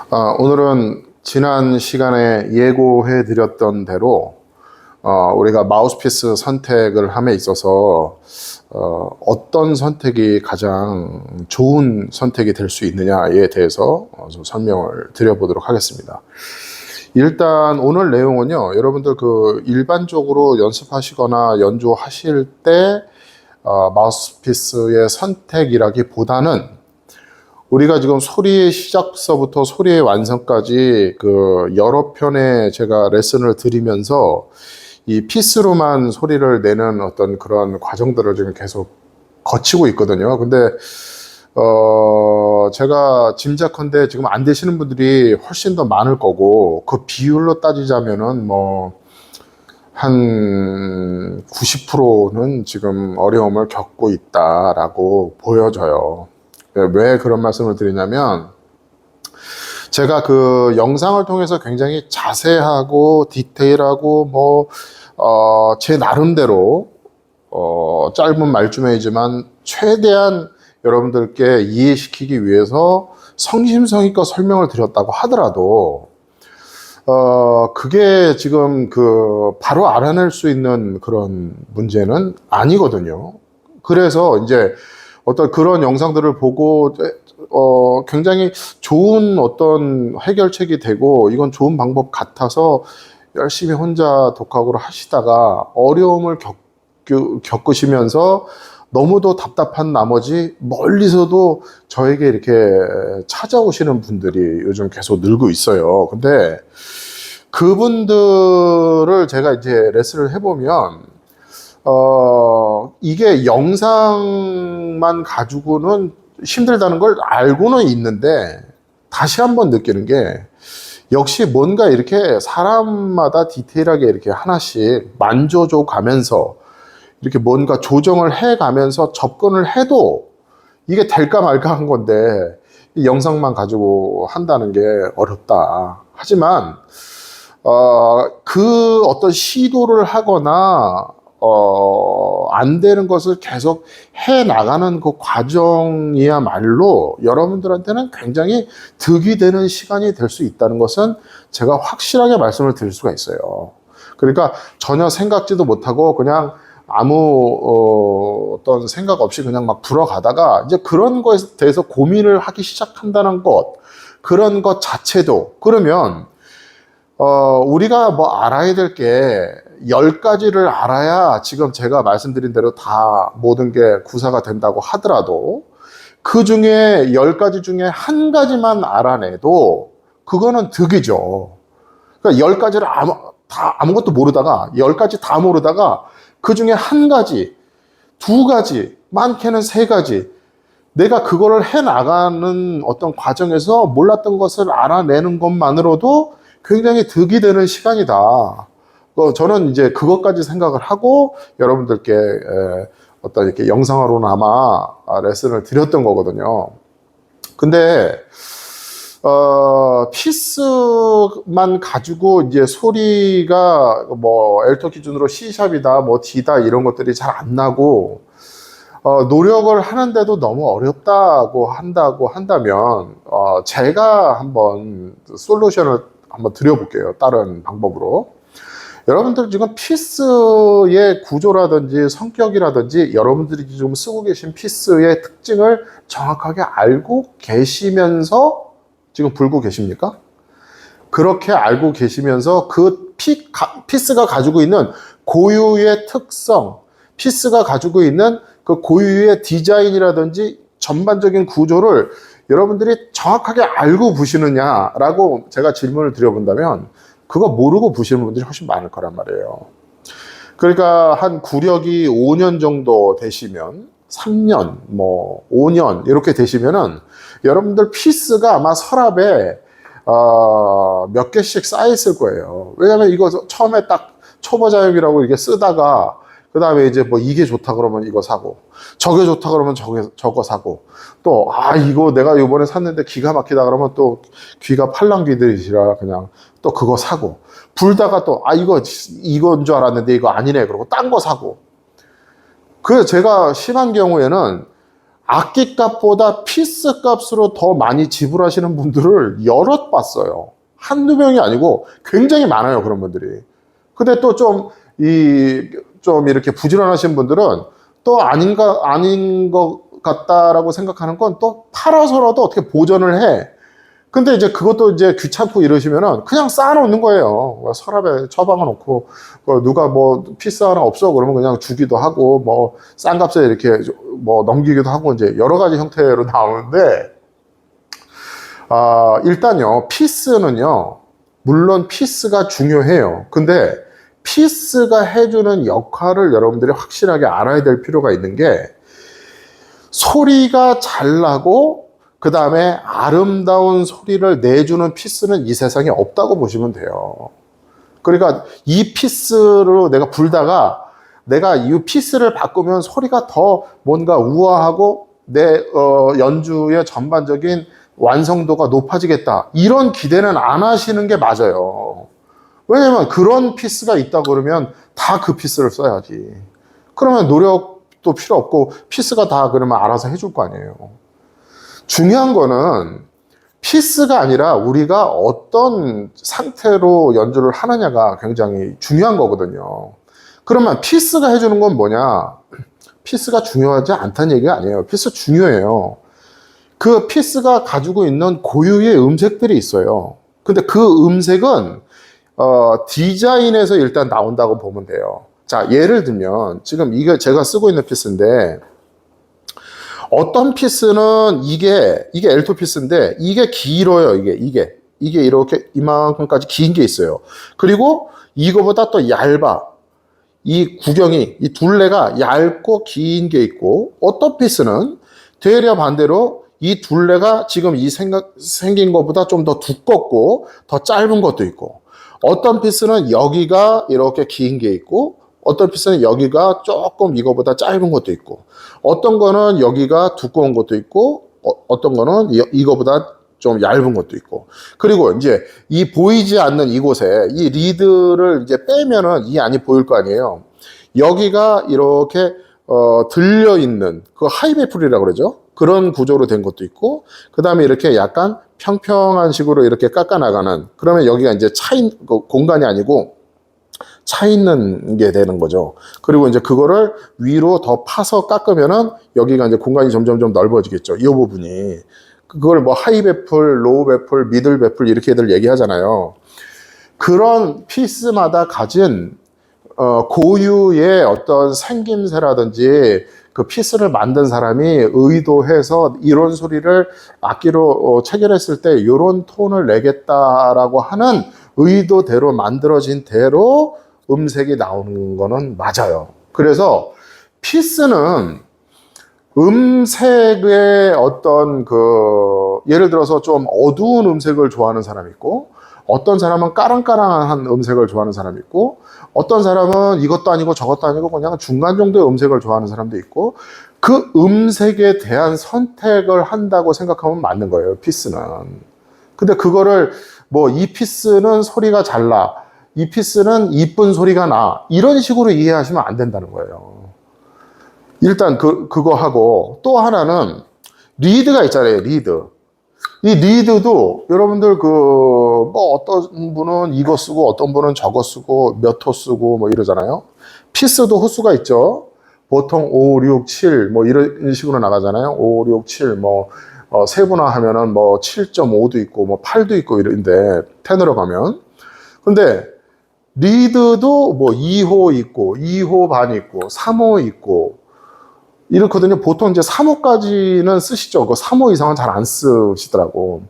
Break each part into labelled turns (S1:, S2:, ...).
S1: 오늘은 지난 시간에 예고해 드렸던 대로 우리가 마우스피스 선택을 함에 있어서 어떤 선택이 가장 좋은 선택이 될 수 있느냐에 대해서 좀 설명을 드려보도록 하겠습니다. 일단 오늘 내용은요, 여러분들 일반적으로 연습하시거나 연주하실 때 마우스피스의 선택이라기보다는 우리가 지금 소리의 시작서부터 소리의 완성까지 여러 편의 제가 레슨을 드리면서 이 피스로만 소리를 내는 어떤 그런 과정들을 지금 계속 거치고 있거든요. 근데 제가 짐작컨대 지금 안 되시는 분들이 훨씬 더 많을 거고, 그 비율로 따지자면은 한 90%는 지금 어려움을 겪고 있다라고 보여져요. 왜 그런 말씀을 드리냐면, 제가 영상을 통해서 굉장히 자세하고 디테일하고 제 나름대로 짧은 말주머니지만 최대한 여러분들께 이해시키기 위해서 성심성의껏 설명을 드렸다고 하더라도 그게 지금 바로 알아낼 수 있는 그런 문제는 아니거든요. 그래서 이제 어떤 그런 영상들을 보고 굉장히 좋은 어떤 해결책이 되고 이건 좋은 방법 같아서 열심히 혼자 독학으로 하시다가 어려움을 겪으시면서 너무도 답답한 나머지 멀리서도 저에게 이렇게 찾아오시는 분들이 요즘 계속 늘고 있어요. 근데 그분들을 제가 이제 레슨을 해보면 이게 영상만 가지고는 힘들다는 걸 알고는 있는데, 다시 한번 느끼는 게, 역시 뭔가 이렇게 사람마다 디테일하게 이렇게 하나씩 만져줘 가면서, 이렇게 뭔가 조정을 해 가면서 접근을 해도 이게 될까 말까 한 건데, 이 영상만 가지고 한다는 게 어렵다. 하지만, 어떤 시도를 하거나, 안 되는 것을 계속 해 나가는 그 과정이야말로 여러분들한테는 굉장히 득이 되는 시간이 될 수 있다는 것은 제가 확실하게 말씀을 드릴 수가 있어요. 그러니까 전혀 생각지도 못하고 그냥 아무 어떤 생각 없이 그냥 막 불어가다가 이제 그런 것에 대해서 고민을 하기 시작한다는 것, 그런 것 자체도, 그러면 우리가 알아야 될 게 10가지를 알아야 지금 제가 말씀드린 대로 다 모든 게 구사가 된다고 하더라도, 그 중에 10가지 중에 한 가지만 알아내도 그거는 득이죠. 그러니까 10가지를 아무것도 모르다가, 10가지 다 모르다가 그 중에 한 가지, 두 가지, 많게는 세 가지, 내가 그거를 해 나가는 어떤 과정에서 몰랐던 것을 알아내는 것만으로도 굉장히 득이 되는 시간이다. 저는 이제 그것까지 생각을 하고 여러분들께 어떤 이렇게 영상으로나마 레슨을 드렸던 거거든요. 근데 피스만 가지고 이제 소리가 엘터 기준으로 C샵이다, D다 이런 것들이 잘 안 나고 노력을 하는데도 너무 어렵다고 한다면 제가 한번 솔루션을 한번 드려볼게요. 다른 방법으로. 여러분들 지금 피스의 구조라든지 성격이라든지 여러분들이 지금 쓰고 계신 피스의 특징을 정확하게 알고 계시면서 지금 불고 계십니까? 그렇게 알고 계시면서 피스가 가지고 있는 고유의 특성, 피스가 가지고 있는 그 고유의 디자인이라든지 전반적인 구조를 여러분들이 정확하게 알고 부시느냐라고 제가 질문을 드려본다면, 그거 모르고 부시는 분들이 훨씬 많을 거란 말이에요. 그러니까 한 구력이 5년 정도 되시면, 3년, 5년 이렇게 되시면은 여러분들 피스가 아마 서랍에 몇 개씩 쌓여 있을 거예요. 왜냐면 이거 처음에 딱 초보자용이라고 이렇게 쓰다가 그 다음에 이제 이게 좋다 그러면 이거 사고, 저게 좋다 그러면 저거 사고, 또 이거 내가 이번에 샀는데 기가 막히다 그러면 또 귀가 팔랑귀들이시라 그냥 또 그거 사고, 불다가 또 이건 줄 알았는데 이거 아니네 그러고 딴 거 사고. 그래서 제가 심한 경우에는 악기값보다 피스 값으로 더 많이 지불하시는 분들을 여럿 봤어요. 한두 명이 아니고 굉장히 많아요, 그런 분들이. 근데 또 좀 이렇게 부지런하신 분들은 또 아닌 것 같다라고 생각하는 건 또 팔아서라도 어떻게 보전을 해. 근데 이제 그것도 이제 귀찮고 이러시면은 그냥 쌓아놓는 거예요. 서랍에 처박아 놓고, 누가 뭐 피스 하나 없어 그러면 그냥 주기도 하고, 뭐 싼 값에 이렇게 뭐 넘기기도 하고, 이제 여러 가지 형태로 나오는데, 일단요, 피스는요, 물론 피스가 중요해요. 근데 피스가 해주는 역할을 여러분들이 확실하게 알아야 될 필요가 있는 게, 소리가 잘 나고 그 다음에 아름다운 소리를 내주는 피스는 이 세상에 없다고 보시면 돼요. 그러니까 이 피스로 내가 불다가 내가 이 피스를 바꾸면 소리가 더 뭔가 우아하고 내 연주의 전반적인 완성도가 높아지겠다, 이런 기대는 안 하시는 게 맞아요. 왜냐면 그런 피스가 있다 그러면 다 그 피스를 써야지. 그러면 노력도 필요 없고 피스가 다 그러면 알아서 해줄 거 아니에요. 중요한 거는 피스가 아니라 우리가 어떤 상태로 연주를 하느냐가 굉장히 중요한 거거든요. 그러면 피스가 해주는 건 뭐냐? 피스가 중요하지 않다는 얘기가 아니에요. 피스 중요해요. 그 피스가 가지고 있는 고유의 음색들이 있어요. 근데 그 음색은 디자인에서 일단 나온다고 보면 돼요. 자, 예를 들면 지금 이게 제가 쓰고 있는 피스인데, 어떤 피스는 이게 엘토 피스인데 이게 길어요. 이게 이렇게 이만큼까지 긴 게 있어요. 그리고 이거보다 또 얇아. 이 구경이, 이 둘레가 얇고 긴 게 있고, 어떤 피스는 되려 반대로 이 둘레가 지금 생긴 것보다 좀 더 두껍고 더 짧은 것도 있고, 어떤 피스는 여기가 이렇게 긴 게 있고, 어떤 피스는 여기가 조금 이거보다 짧은 것도 있고, 어떤 거는 여기가 두꺼운 것도 있고, 어떤 거는 이거보다 좀 얇은 것도 있고. 그리고 이제 이 보이지 않는 이곳에 이 리드를 이제 빼면은 이 안이 보일 거 아니에요. 여기가 이렇게 들려 있는 그 하이베풀이라고 그러죠. 그런 구조로 된 것도 있고, 그 다음에 이렇게 약간 평평한 식으로 이렇게 깎아 나가는, 그러면 여기가 이제 공간이 아니고 차 있는 게 되는 거죠. 그리고 이제 그거를 위로 더 파서 깎으면은 여기가 이제 공간이 점점 넓어지겠죠. 이 부분이. 그걸 뭐 하이 베풀, 로우 베풀, 미들 베풀 이렇게들 얘기하잖아요. 그런 피스마다 가진 고유의 어떤 생김새라든지 그 피스를 만든 사람이 의도해서 이런 소리를 악기로 체결했을 때 이런 톤을 내겠다라고 하는 의도대로 만들어진 대로 음색이 나오는 거는 맞아요. 그래서 피스는 음색의 어떤 예를 들어서 좀 어두운 음색을 좋아하는 사람이 있고, 어떤 사람은 까랑까랑한 음색을 좋아하는 사람이 있고, 어떤 사람은 이것도 아니고 저것도 아니고 그냥 중간 정도의 음색을 좋아하는 사람도 있고, 그 음색에 대한 선택을 한다고 생각하면 맞는 거예요, 피스는. 근데 그거를 뭐 이 피스는 소리가 잘 나, 이 피스는 이쁜 소리가 나, 이런 식으로 이해하시면 안 된다는 거예요. 일단 그거 하고, 또 하나는 리드가 있잖아요, 리드. 이 리드도 여러분들 뭐 어떤 분은 이거 쓰고 어떤 분은 저거 쓰고 몇 호 쓰고 뭐 이러잖아요. 피스도 호수가 있죠. 보통 5, 6, 7 뭐 이런 식으로 나가잖아요. 5, 6, 7 뭐 세분화하면은 뭐 7.5도 있고 뭐 8도 있고 이런데, 텐으로 가면. 근데 리드도 뭐 2호 있고 2호 반 있고 3호 있고 이렇거든요. 보통 이제 3호까지는 쓰시죠. 그 3호 이상은 잘 안 쓰시더라고.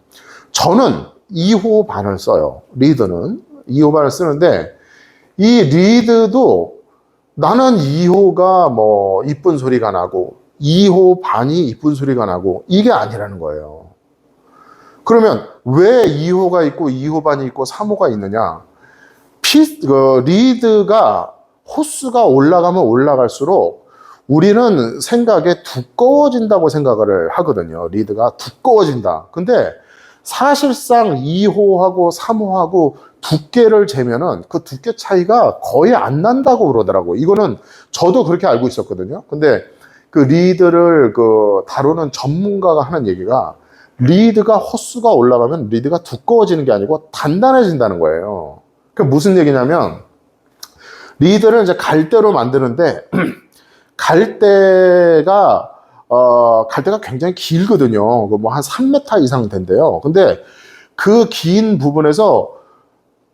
S1: 저는 2호 반을 써요. 리드는 2호 반을 쓰는데, 이 리드도 나는 2호가 뭐 이쁜 소리가 나고 2호 반이 이쁜 소리가 나고 이게 아니라는 거예요. 그러면 왜 2호가 있고 2호 반이 있고 3호가 있느냐? 리드가 호수가 올라가면 올라갈수록 우리는 생각에 두꺼워진다고 생각을 하거든요. 리드가 두꺼워진다. 근데 사실상 2호하고 3호하고 두께를 재면은 그 두께 차이가 거의 안 난다고 그러더라고요. 이거는 저도 그렇게 알고 있었거든요. 근데 그 리드를 다루는 전문가가 하는 얘기가 리드가 호수가 올라가면 리드가 두꺼워지는 게 아니고 단단해진다는 거예요. 그 무슨 얘기냐면 리드를 이제 갈대로 만드는데 갈대가 굉장히 길거든요. 뭐 한 3m 이상 된대요. 근데 그 긴 부분에서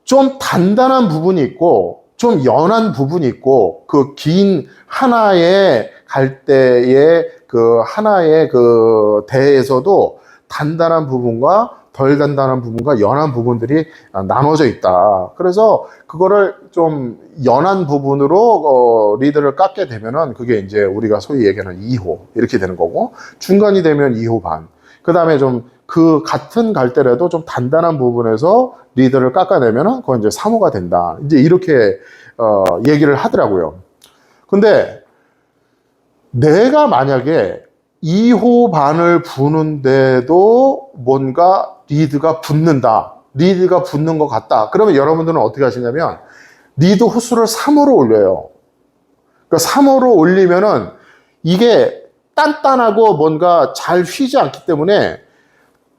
S1: 좀 단단한 부분이 있고 좀 연한 부분이 있고 그 긴 하나의 갈대의 하나의 대에서도 단단한 부분과 덜 단단한 부분과 연한 부분들이 나눠져 있다. 그래서 그거를 좀 연한 부분으로 리드를 깎게 되면은 그게 이제 우리가 소위 얘기하는 2호 이렇게 되는 거고, 중간이 되면 2호 반. 그 다음에 좀 그 같은 갈대라도 좀 단단한 부분에서 리드를 깎아내면은 그건 이제 3호가 된다. 이제 이렇게 얘기를 하더라고요. 근데 내가 만약에 2호 반을 부는데도 뭔가 리드가 붙는다. 리드가 붙는 것 같다. 그러면 여러분들은 어떻게 하시냐면 리드 호수를 3호로 올려요. 그러니까 3호로 올리면은 이게 단단하고 뭔가 잘 휘지 않기 때문에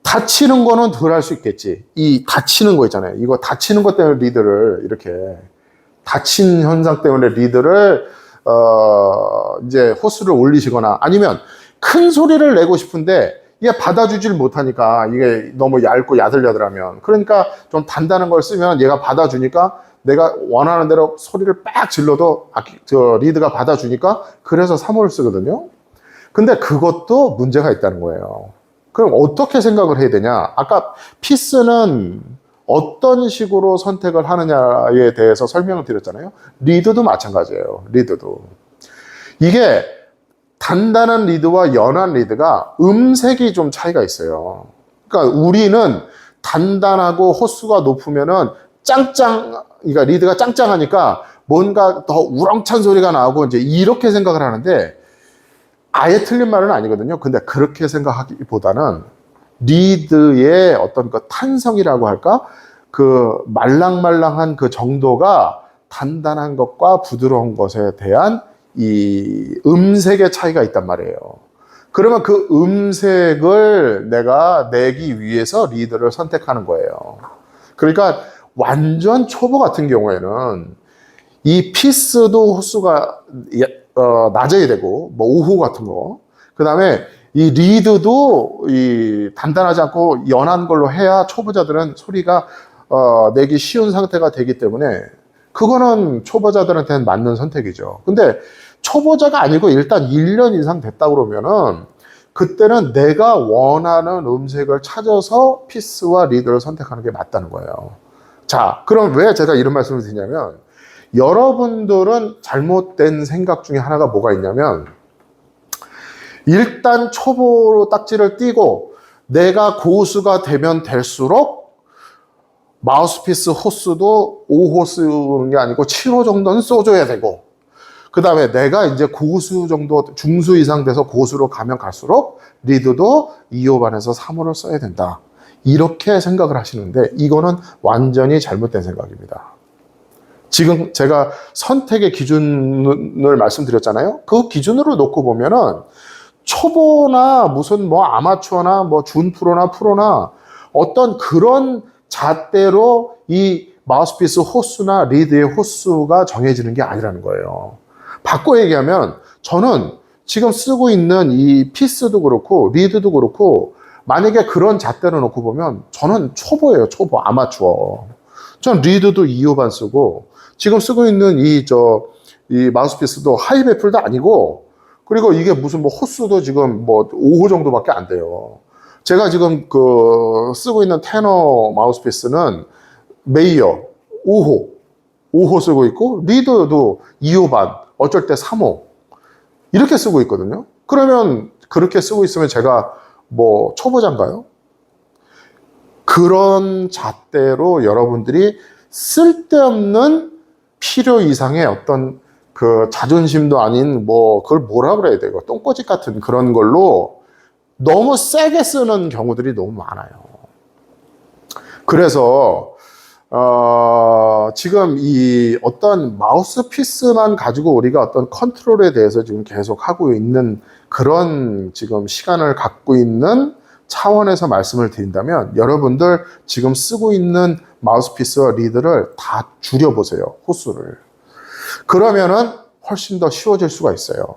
S1: 다치는 거는 덜 할 수 있겠지. 이 다치는 거 있잖아요. 이거 다치는 것 때문에 리드를 이렇게 다친 현상 때문에 리드를 이제 호수를 올리시거나 아니면 큰 소리를 내고 싶은데 이게 받아주질 못하니까 이게 너무 얇고 야들야들하면 그러니까 좀 단단한 걸 쓰면 얘가 받아주니까 내가 원하는 대로 소리를 빡 질러도 리드가 받아주니까 그래서 3호를 쓰거든요. 근데 그것도 문제가 있다는 거예요. 그럼 어떻게 생각을 해야 되냐? 아까 피스는 어떤 식으로 선택을 하느냐에 대해서 설명을 드렸잖아요. 리드도 마찬가지예요. 리드도. 이게 단단한 리드와 연한 리드가 음색이 좀 차이가 있어요. 그러니까 우리는 단단하고 호수가 높으면은 그러니까 리드가 짱짱하니까 뭔가 더 우렁찬 소리가 나오고 이제 이렇게 생각을 하는데 아예 틀린 말은 아니거든요. 근데 그렇게 생각하기보다는 리드의 어떤 그 탄성이라고 할까? 그 말랑말랑한 그 정도가 단단한 것과 부드러운 것에 대한 이 음색의 차이가 있단 말이에요. 그러면 그 음색을 내가 내기 위해서 리드를 선택하는 거예요. 그러니까 완전 초보 같은 경우에는 이 피스도 호수가 낮아야 되고, 뭐 5호 같은 거. 그 다음에 이 리드도 단단하지 않고 연한 걸로 해야 초보자들은 소리가 내기 쉬운 상태가 되기 때문에 그거는 초보자들한테는 맞는 선택이죠. 근데 초보자가 아니고 일단 1년 이상 됐다 그러면은 그때는 내가 원하는 음색을 찾아서 피스와 리드를 선택하는 게 맞다는 거예요. 자, 그럼 왜 제가 이런 말씀을 드리냐면 여러분들은 잘못된 생각 중에 하나가 뭐가 있냐면 일단 초보로 딱지를 띄고 내가 고수가 되면 될수록 마우스피스 호수도 5호 쓰는 게 아니고 7호 정도는 써줘야 되고 그 다음에 내가 이제 고수 정도 중수 이상 돼서 고수로 가면 갈수록 리드도 2호 반에서 3호를 써야 된다. 이렇게 생각을 하시는데 이거는 완전히 잘못된 생각입니다. 지금 제가 선택의 기준을 말씀드렸잖아요. 그 기준으로 놓고 보면은 초보나 무슨 뭐 아마추어나 뭐 준프로나 프로나 어떤 그런 잣대로 이 마우스피스 호수나 리드의 호수가 정해지는 게 아니라는 거예요. 바꿔 얘기하면 저는 지금 쓰고 있는 이 피스도 그렇고 리드도 그렇고 만약에 그런 잣대로 놓고 보면 저는 초보예요. 초보, 아마추어. 전 리드도 2호 반 쓰고 지금 쓰고 있는 이 마우스피스도 하이베플도 아니고 그리고 이게 무슨 뭐 호수도 지금 뭐 5호 정도밖에 안 돼요. 제가 지금 쓰고 있는 테너 마우스피스는 메이어 5호 쓰고 있고 리드도 2호 반, 어쩔 때 3호 이렇게 쓰고 있거든요. 그러면 그렇게 쓰고 있으면 제가 뭐 초보자인가요? 그런 잣대로 여러분들이 쓸데없는 필요 이상의 어떤 그 자존심도 아닌 뭐 그걸 뭐라 그래야 돼요? 똥꼬집 같은 그런 걸로 너무 세게 쓰는 경우들이 너무 많아요. 그래서 지금 이 어떤 마우스피스만 가지고 우리가 어떤 컨트롤에 대해서 지금 계속 하고 있는 그런 지금 시간을 갖고 있는 차원에서 말씀을 드린다면 여러분들 지금 쓰고 있는 마우스피스와 리드를 다 줄여보세요. 호수를. 그러면은 훨씬 더 쉬워질 수가 있어요.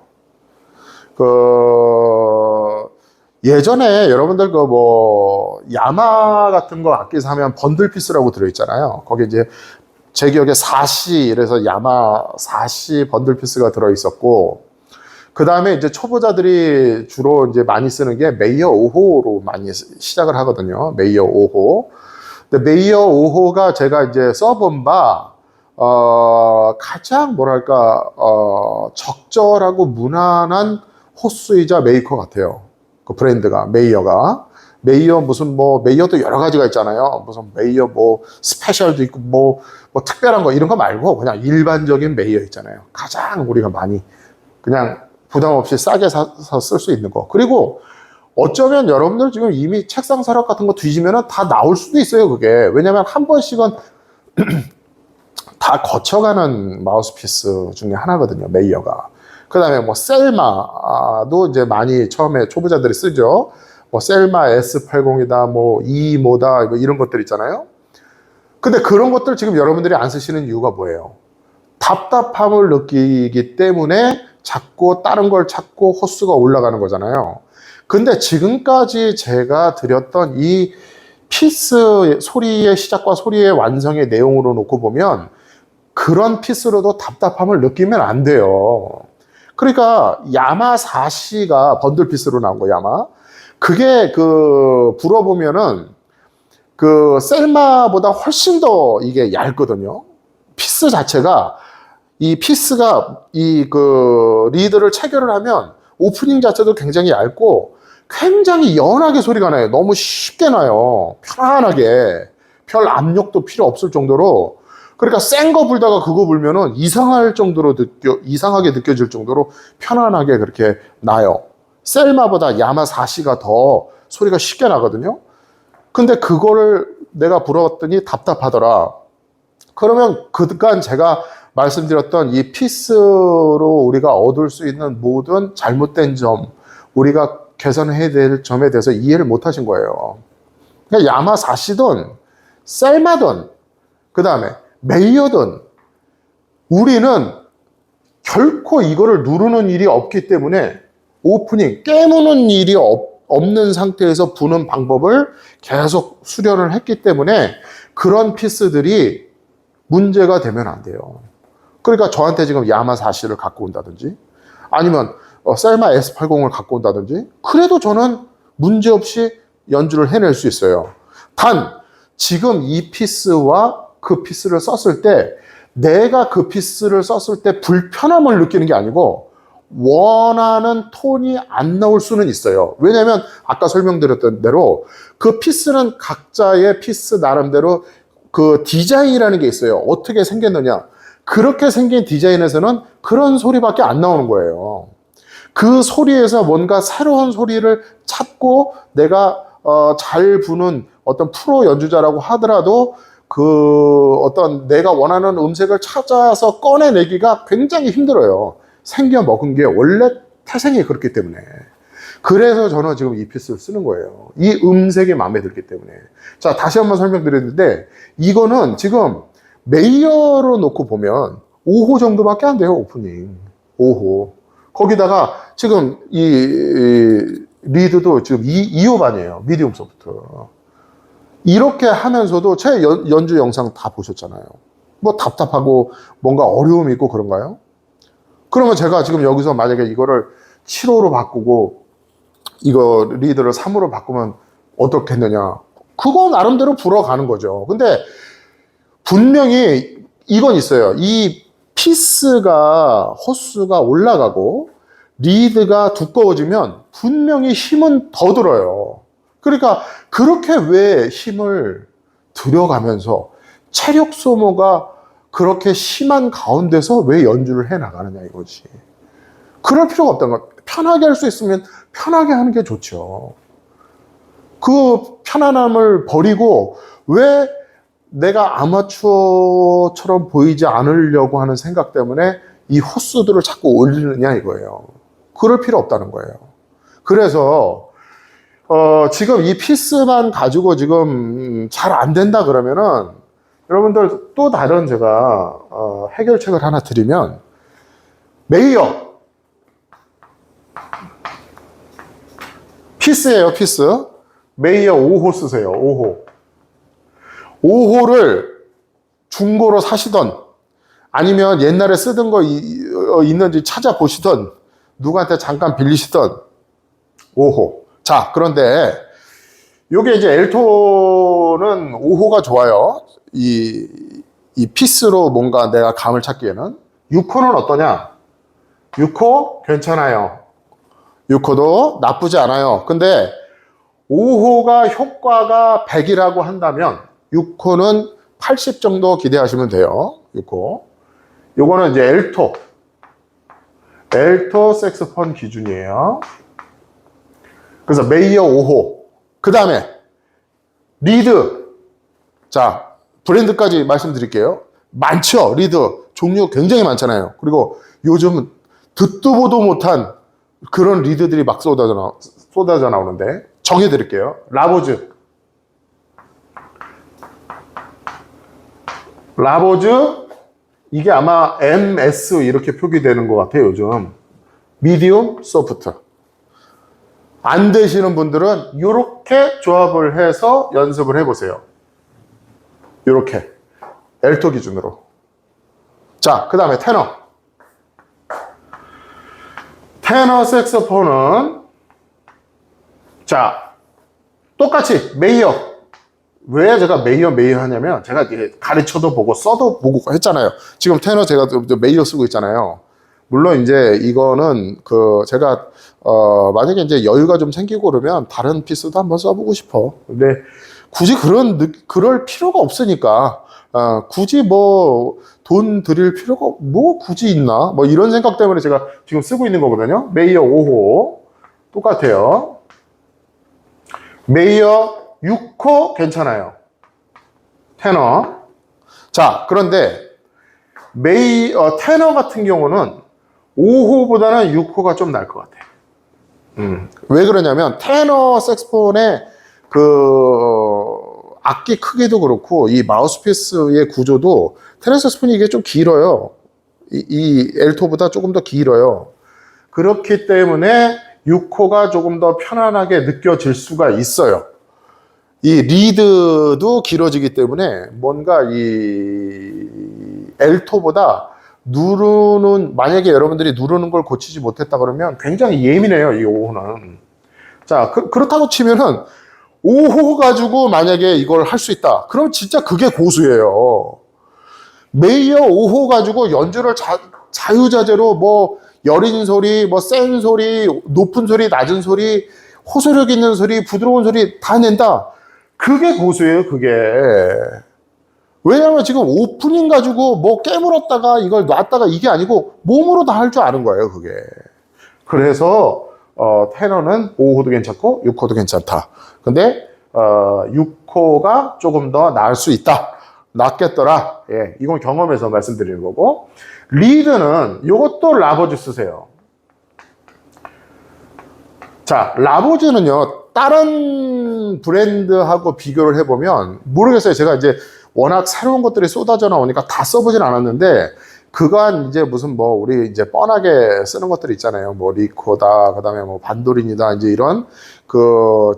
S1: 예전에 여러분들 야마 같은 거 악기 사면 번들 피스라고 들어있잖아요. 거기 이제 제 기억에 4C, 이래서 야마 4C 번들 피스가 들어있었고, 그 다음에 이제 초보자들이 주로 이제 많이 쓰는 게 메이어 5호로 많이 시작을 하거든요. 메이어 5호. 근데 메이어 5호가 제가 이제 써본 바, 가장 적절하고 무난한 호수이자 메이커 같아요. 그 브랜드가, 메이어가. 메이어 메이어도 여러 가지가 있잖아요. 무슨 메이어 스페셜도 있고, 특별한 거, 이런 거 말고, 그냥 일반적인 메이어 있잖아요. 가장 우리가 많이, 그냥 부담 없이 싸게 사서 쓸 수 있는 거. 그리고 어쩌면 여러분들 지금 이미 책상 서랍 같은 거 뒤지면 다 나올 수도 있어요, 그게. 왜냐면 한 번씩은 다 거쳐가는 마우스피스 중에 하나거든요, 메이어가. 그 다음에 셀마도 이제 많이 처음에 초보자들이 쓰죠. 셀마 S80이다, 이모다, 이런 것들 있잖아요. 근데 그런 것들 지금 여러분들이 안 쓰시는 이유가 뭐예요? 답답함을 느끼기 때문에 자꾸 다른 걸 찾고 호수가 올라가는 거잖아요. 근데 지금까지 제가 드렸던 이 피스 소리의 시작과 소리의 완성의 내용으로 놓고 보면 그런 피스로도 답답함을 느끼면 안 돼요. 그러니까 야마 4C가 번들 피스로 나온 거, 야마. 그게 불어보면은 셀마보다 훨씬 더 이게 얇거든요. 피스 자체가, 이 피스가 리드를 체결을 하면 오프닝 자체도 굉장히 얇고 굉장히 연하게 소리가 나요. 너무 쉽게 나요. 편안하게. 별 압력도 필요 없을 정도로. 그러니까 센 거 불다가 그거 불면은 이상하게 느껴질 정도로 편안하게 그렇게 나요. 셀마보다 야마 4C가 더 소리가 쉽게 나거든요. 근데 그거를 내가 불어봤더니 답답하더라. 그러면 그간 제가 말씀드렸던 이 피스로 우리가 얻을 수 있는 모든 잘못된 점, 우리가 개선해야 될 점에 대해서 이해를 못 하신 거예요. 그러니까 야마 4C든 셀마든 그 다음에 메이어든 우리는 결코 이거를 누르는 일이 없기 때문에 오프닝, 깨무는 일이 없는 상태에서 부는 방법을 계속 수련을 했기 때문에 그런 피스들이 문제가 되면 안 돼요. 그러니까 저한테 지금 야마 4C를 갖고 온다든지 아니면 셀마 S80을 갖고 온다든지 그래도 저는 문제없이 연주를 해낼 수 있어요. 단 지금 이 피스와 그 피스를 썼을 때 내가 그 피스를 썼을 때 불편함을 느끼는 게 아니고 원하는 톤이 안 나올 수는 있어요. 왜냐하면 아까 설명드렸던 대로 그 피스는 각자의 피스 나름대로 그 디자인이라는 게 있어요. 어떻게 생겼느냐. 그렇게 생긴 디자인에서는 그런 소리밖에 안 나오는 거예요. 그 소리에서 뭔가 새로운 소리를 찾고 내가 잘 부는 어떤 프로 연주자라고 하더라도 어떤 내가 원하는 음색을 찾아서 꺼내내기가 굉장히 힘들어요. 생겨 먹은 게 원래 태생이 그렇기 때문에. 그래서 저는 지금 이 피스를 쓰는 거예요. 이 음색이 마음에 들기 때문에. 자, 다시 한번 설명드렸는데 이거는 지금 메이어로 놓고 보면 5호 정도밖에 안 돼요, 오프닝. 5호. 거기다가 지금 이 리드도 지금 2호반이에요. 미디움 소프트. 이렇게 하면서도 제 연주 영상 다 보셨잖아요. 답답하고 뭔가 어려움이 있고 그런가요? 그러면 제가 지금 여기서 만약에 이거를 7호로 바꾸고 이거 리드를 3호로 바꾸면 어떻겠느냐. 그거 나름대로 불어가는 거죠. 근데 분명히 이건 있어요. 이 피스가 호수가 올라가고 리드가 두꺼워지면 분명히 힘은 더 들어요. 그러니까 그렇게 왜 힘을 들여가면서 체력 소모가 그렇게 심한 가운데서 왜 연주를 해 나가느냐 이거지. 그럴 필요가 없다는 거. 편하게 할 수 있으면 편하게 하는 게 좋죠. 그 편안함을 버리고 왜 내가 아마추어처럼 보이지 않으려고 하는 생각 때문에 이 호수들을 자꾸 올리느냐 이거예요. 그럴 필요 없다는 거예요. 그래서 지금 이 피스만 가지고 지금 잘 안 된다 그러면은 여러분들 또 다른 제가 해결책을 하나 드리면 메이어 피스예요. 피스 메이어 5호 쓰세요. 5호를 중고로 사시던 아니면 옛날에 쓰던 거 있는지 찾아보시던 누구한테 잠깐 빌리시던 5호. 자, 그런데 요게 이제 엘토는 5호가 좋아요. 이 피스로 뭔가 내가 감을 찾기에는. 6호는 어떠냐? 6호 괜찮아요. 6호도 나쁘지 않아요. 근데 5호가 효과가 100이라고 한다면 6호는 80 정도 기대하시면 돼요. 6호. 요거는 이제 엘토 색소폰 기준이에요. 그래서 메이어 5호. 그 다음에 리드. 자, 브랜드까지 말씀드릴게요. 많죠. 리드. 종류 굉장히 많잖아요. 그리고 요즘 듣도 보도 못한 그런 리드들이 막 쏟아져 나오는데 정해드릴게요. 라보즈. 이게 아마 MS 이렇게 표기되는 것 같아요. 요즘 미디움 소프트. 안 되시는 분들은 이렇게 조합을 해서 연습을 해보세요. 이렇게 엘토 기준으로. 자, 그 다음에 테너 색소폰은 자 똑같이 메이어. 왜 제가 메이어 하냐면 제가 이제 가르쳐도 보고 써도 보고 했잖아요. 지금 테너 제가 메이어 쓰고 있잖아요. 물론 이제 이거는 제가 만약에 이제 여유가 좀 생기고 그러면 다른 피스도 한번 써보고 싶어. 근데 굳이 그럴 필요가 없으니까 굳이 뭐 돈 들일 필요가 뭐 굳이 있나 뭐 이런 생각 때문에 제가 지금 쓰고 있는 거거든요. 메이어 5호 똑같아요. 메이어 6호 괜찮아요. 테너. 자, 그런데 테너 같은 경우는 5호보다는 6호가 좀 나을 것 같아요. 왜 그러냐면 테너 색스폰의 악기 크기도 그렇고 이 마우스피스의 구조도 테너 색스폰이 이게 좀 길어요. 이 엘토보다 조금 더 길어요. 그렇기 때문에 6호가 조금 더 편안하게 느껴질 수가 있어요. 이 리드도 길어지기 때문에 뭔가 이 엘토보다 만약에 여러분들이 누르는 걸 고치지 못했다 그러면 굉장히 예민해요, 이 5호는. 자, 그렇다고 치면은 5호 가지고 만약에 이걸 할 수 있다. 그럼 진짜 그게 고수예요. 메이어 5호 가지고 연주를 자유자재로 뭐 여린 소리, 뭐 센 소리, 높은 소리, 낮은 소리, 호소력 있는 소리, 부드러운 소리 다 낸다. 그게 고수예요, 그게. 왜냐하면 지금 오프닝 가지고 뭐 깨물었다가 이걸 놨다가 이게 아니고 몸으로 다 할 줄 아는 거예요, 그게. 그래서 테너는 5호도 괜찮고 6호도 괜찮다. 근데 6호가 조금 더 나을 수 있다. 낫겠더라. 예, 이건 경험에서 말씀드리는 거고. 리드는 이것도 라보즈 쓰세요. 자, 라보즈는요, 다른 브랜드하고 비교를 해보면 모르겠어요. 제가 이제 워낙 새로운 것들이 쏟아져 나오니까 다 써보진 않았는데 그간 이제 무슨 뭐 우리 이제 뻔하게 쓰는 것들 있잖아요. 뭐 리코다, 그다음에 뭐 반도린이다, 이제 이런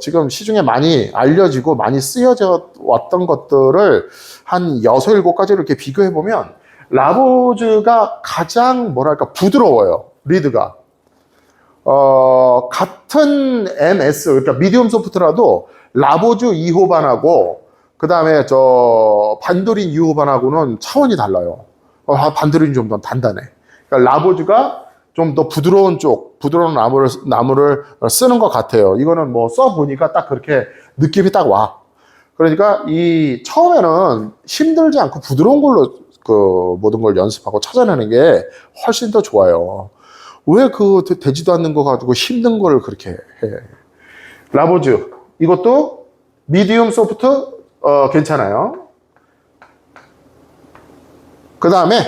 S1: 지금 시중에 많이 알려지고 많이 쓰여져 왔던 것들을 한 6, 7가지를 이렇게 비교해 보면 라보즈가 가장 뭐랄까 부드러워요. 리드가. 같은 MS, 그러니까 미디움 소프트라도 라보즈 2호반하고 그 다음에 반도린 2호반하고는 차원이 달라요. 반도린이 좀 더 단단해. 그러니까 라보즈가 좀 더 부드러운 나무를 쓰는 것 같아요. 이거는 뭐 써보니까 딱 그렇게 느낌이 딱 와. 그러니까 처음에는 힘들지 않고 부드러운 걸로 모든 걸 연습하고 찾아내는 게 훨씬 더 좋아요. 왜 되지도 않는 거 가지고 힘든 걸 그렇게 해. 라보즈. 이것도 미디움 소프트 괜찮아요. 그 다음에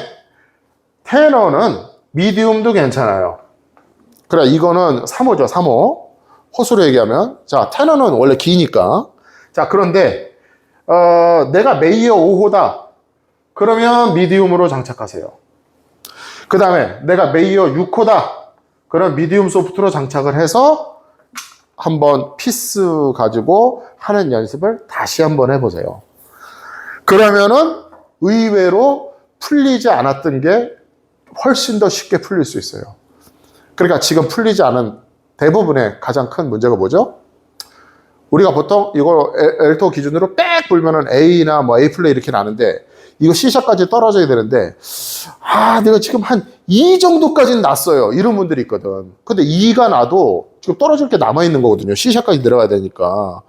S1: 테너는 미디움도 괜찮아요. 그래, 이거는 3호죠, 3호. 호수로 얘기하면. 자, 테너는 원래 기니까. 자, 그런데, 내가 메이어 5호다. 그러면 미디움으로 장착하세요. 그 다음에 내가 메이어 6호다. 그럼 미디움 소프트로 장착을 해서 한번 피스 가지고 하는 연습을 다시 한번 해보세요. 그러면은 의외로 풀리지 않았던 게 훨씬 더 쉽게 풀릴 수 있어요. 그러니까 지금 풀리지 않은 대부분의 가장 큰 문제가 뭐죠? 우리가 보통 이걸 엘토 기준으로 빽 불면은 A나 뭐 A 플레이 이렇게 나는데 이거 C샵까지 떨어져야 되는데 내가 지금 한 E 정도까지는 났어요. 이런 분들이 있거든. 근데 E가 나도 지금 떨어질 게 남아있는 거거든요. C샵까지 내려가야 되니까.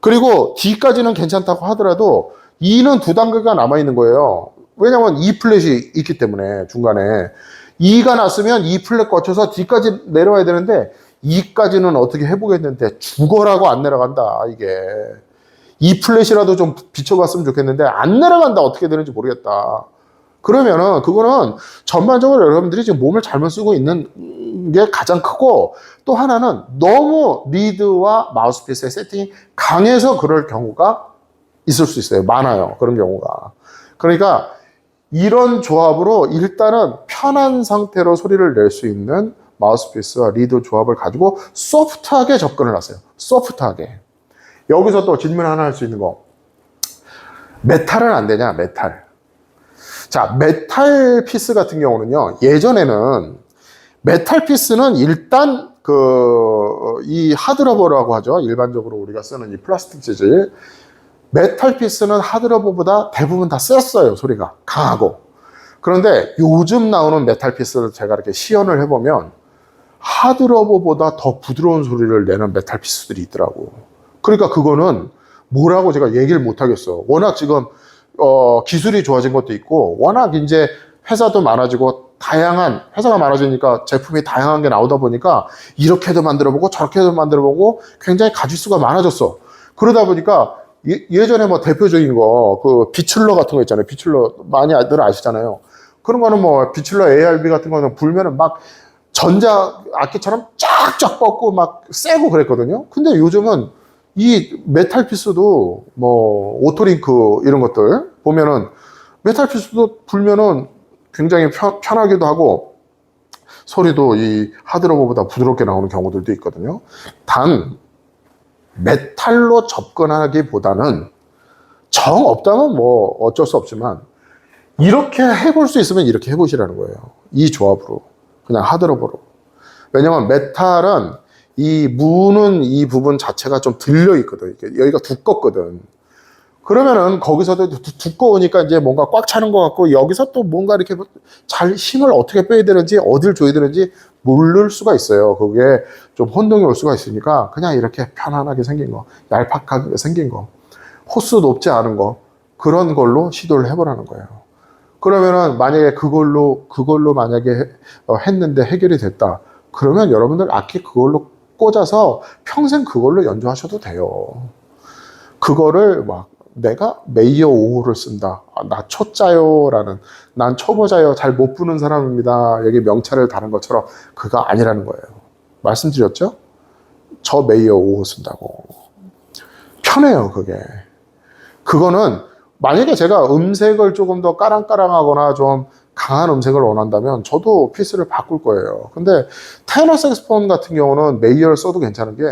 S1: 그리고 D까지는 괜찮다고 하더라도 E는 두 단계가 남아있는 거예요. 왜냐면 E 플랫이 있기 때문에 중간에 E가 났으면 E 플랫 거쳐서 D까지 내려와야 되는데 E까지는 어떻게 해보겠는데 죽어라고 안 내려간다 이게. E 플랫이라도 좀 비춰봤으면 좋겠는데 안 내려간다. 어떻게 되는지 모르겠다. 그러면은 그거는 전반적으로 여러분들이 지금 몸을 잘못 쓰고 있는 게 가장 크고, 또 하나는 너무 리드와 마우스피스의 세팅이 강해서 그럴 경우가 있을 수 있어요. 많아요. 그런 경우가. 그러니까 이런 조합으로 일단은 편한 상태로 소리를 낼 수 있는 마우스피스와 리드 조합을 가지고 소프트하게 접근을 하세요. 소프트하게. 여기서 또 질문 하나 할 수 있는 거. 메탈은 안 되냐? 메탈. 자, 메탈 피스 같은 경우는요. 예전에는 메탈 피스는 일단 이 하드러버라고 하죠. 일반적으로 우리가 쓰는 이 플라스틱 재질. 메탈 피스는 하드러버보다 대부분 다 셌어요. 소리가 강하고. 그런데 요즘 나오는 메탈 피스를 제가 이렇게 시연을 해보면 하드러버보다 더 부드러운 소리를 내는 메탈 피스들이 있더라고. 그러니까 그거는 뭐라고 제가 얘기를 못 하겠어. 워낙 지금 기술이 좋아진 것도 있고, 워낙 이제 회사도 많아지고 다양한 회사가 많아지니까 제품이 다양한 게 나오다 보니까 이렇게도 만들어보고 저렇게도 만들어보고 굉장히 가짓수가 많아졌어. 그러다 보니까 예전에 뭐 대표적인 거 비출러 같은 거 있잖아요. 비출러 많이들 아시잖아요. 그런 거는 뭐 비출러 ARB 같은 거는 불면은 막 전자 악기처럼 쫙쫙 뻗고 막 세고 그랬거든요. 근데 요즘은 이 메탈 피스도 뭐 오토링크 이런 것들 보면은 메탈 피스도 불면은 굉장히 편하기도 하고 소리도 이 하드러버보다 부드럽게 나오는 경우들도 있거든요. 단 메탈로 접근하기보다는 정 없다면 뭐 어쩔 수 없지만 이렇게 해볼 수 있으면 이렇게 해보시라는 거예요. 이 조합으로 그냥 하드러버로. 왜냐면 메탈은 이 무는 이 부분 자체가 좀 들려 있거든. 여기가 두껍거든. 그러면은 거기서도 두꺼우니까 이제 뭔가 꽉 차는 것 같고, 여기서 또 뭔가 이렇게 잘 힘을 어떻게 빼야 되는지 어딜 줘야 되는지 모를 수가 있어요. 그게 좀 혼동이 올 수가 있으니까 그냥 이렇게 편안하게 생긴 거, 얄팍하게 생긴 거, 호수 높지 않은 거, 그런 걸로 시도를 해보라는 거예요. 그러면은 만약에 그걸로 만약에 했는데 해결이 됐다. 그러면 여러분들 악기 그걸로 꽂아서 평생 그걸로 연주하셔도 돼요. 그거를 막 내가 메이어 5호를 쓴다. 나 초짜요라는, 난 초보자요, 잘 못 부는 사람입니다. 여기 명찰을 다는 것처럼 그거 아니라는 거예요. 말씀드렸죠? 저 메이어 5호 쓴다고. 편해요, 그게. 그거는 만약에 제가 음색을 조금 더 까랑까랑하거나 좀 강한 음색을 원한다면 저도 피스를 바꿀 거예요. 근데 테너 색스폰 같은 경우는 메이어를 써도 괜찮은 게,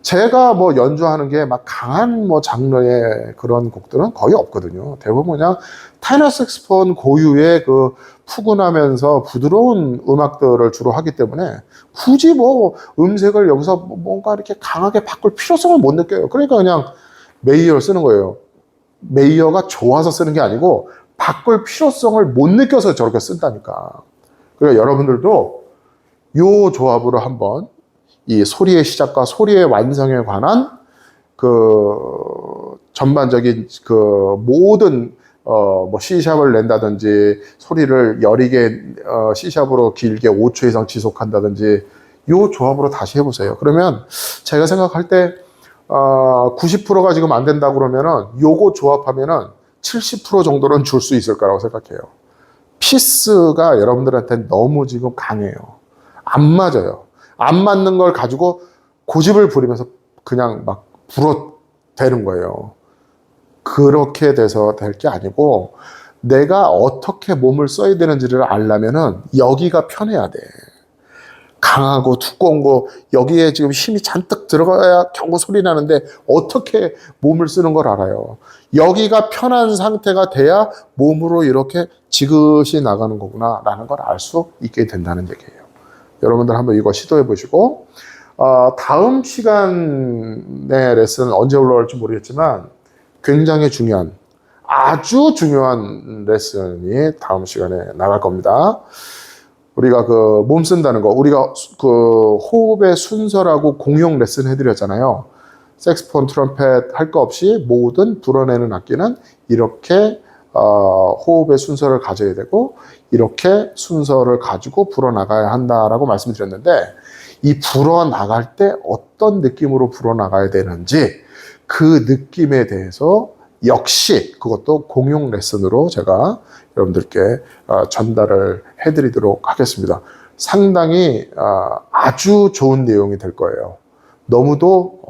S1: 제가 뭐 연주하는 게 막 강한 뭐 장르의 그런 곡들은 거의 없거든요. 대부분 그냥 테너 색스폰 고유의 그 푸근하면서 부드러운 음악들을 주로 하기 때문에 굳이 뭐 음색을 여기서 뭔가 이렇게 강하게 바꿀 필요성을 못 느껴요. 그러니까 그냥 메이어를 쓰는 거예요. 메이어가 좋아서 쓰는 게 아니고 바꿀 필요성을 못 느껴서 저렇게 쓴다니까. 그러니까 여러분들도 이 조합으로 한번 이 소리의 시작과 소리의 완성에 관한 그 전반적인 그 모든 뭐 C샵을 낸다든지 소리를 여리게 C샵으로 길게 5초 이상 지속한다든지 이 조합으로 다시 해보세요. 그러면 제가 생각할 때 90%가 지금 안 된다고 그러면은 요거 조합하면은 70% 정도는 줄 수 있을 거라고 생각해요. 피스가 여러분들한테 너무 지금 강해요. 안 맞아요. 안 맞는 걸 가지고 고집을 부리면서 그냥 막 불어대는 거예요. 그렇게 돼서 될 게 아니고 내가 어떻게 몸을 써야 되는지를 알려면은 여기가 편해야 돼. 강하고 두꺼운 거 여기에 지금 힘이 잔뜩 들어가야 겨우 소리 나는데 어떻게 몸을 쓰는 걸 알아요. 여기가 편한 상태가 돼야 몸으로 이렇게 지그시 나가는 거구나 라는 걸 알 수 있게 된다는 얘기예요. 여러분들 한번 이거 시도해 보시고 다음 시간의 레슨은 언제 올라올지 모르겠지만 굉장히 중요한 아주 중요한 레슨이 다음 시간에 나갈 겁니다. 우리가 그 몸 쓴다는 거, 우리가 그 호흡의 순서라고 공용 레슨 해드렸잖아요. 색스폰, 트럼펫 할 거 없이 모든 불어내는 악기는 이렇게 호흡의 순서를 가져야 되고 이렇게 순서를 가지고 불어나가야 한다라고 말씀드렸는데 이 불어나갈 때 어떤 느낌으로 불어나가야 되는지 그 느낌에 대해서 역시 그것도 공용 레슨으로 제가 여러분들께 전달을 해드리도록 하겠습니다. 상당히 아주 좋은 내용이 될 거예요. 너무도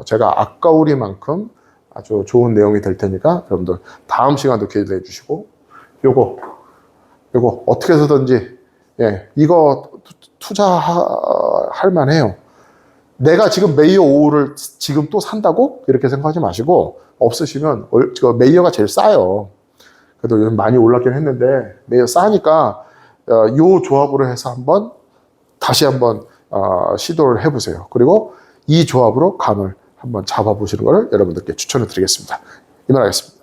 S1: 제가 아까우리만큼 아주 좋은 내용이 될 테니까 여러분들 다음 시간도 기대해 주시고 요거 어떻게 해서든지 이거 투자할 만해요. 내가 지금 메이어 5를 지금 또 산다고? 이렇게 생각하지 마시고 없으시면 메이어가 제일 싸요. 그래도 요즘 많이 올랐긴 했는데 메이어 싸니까 요 조합으로 해서 다시 한번 시도를 해보세요. 그리고 이 조합으로 감을 한번 잡아보시는 것을 여러분들께 추천해 드리겠습니다. 이만 하겠습니다.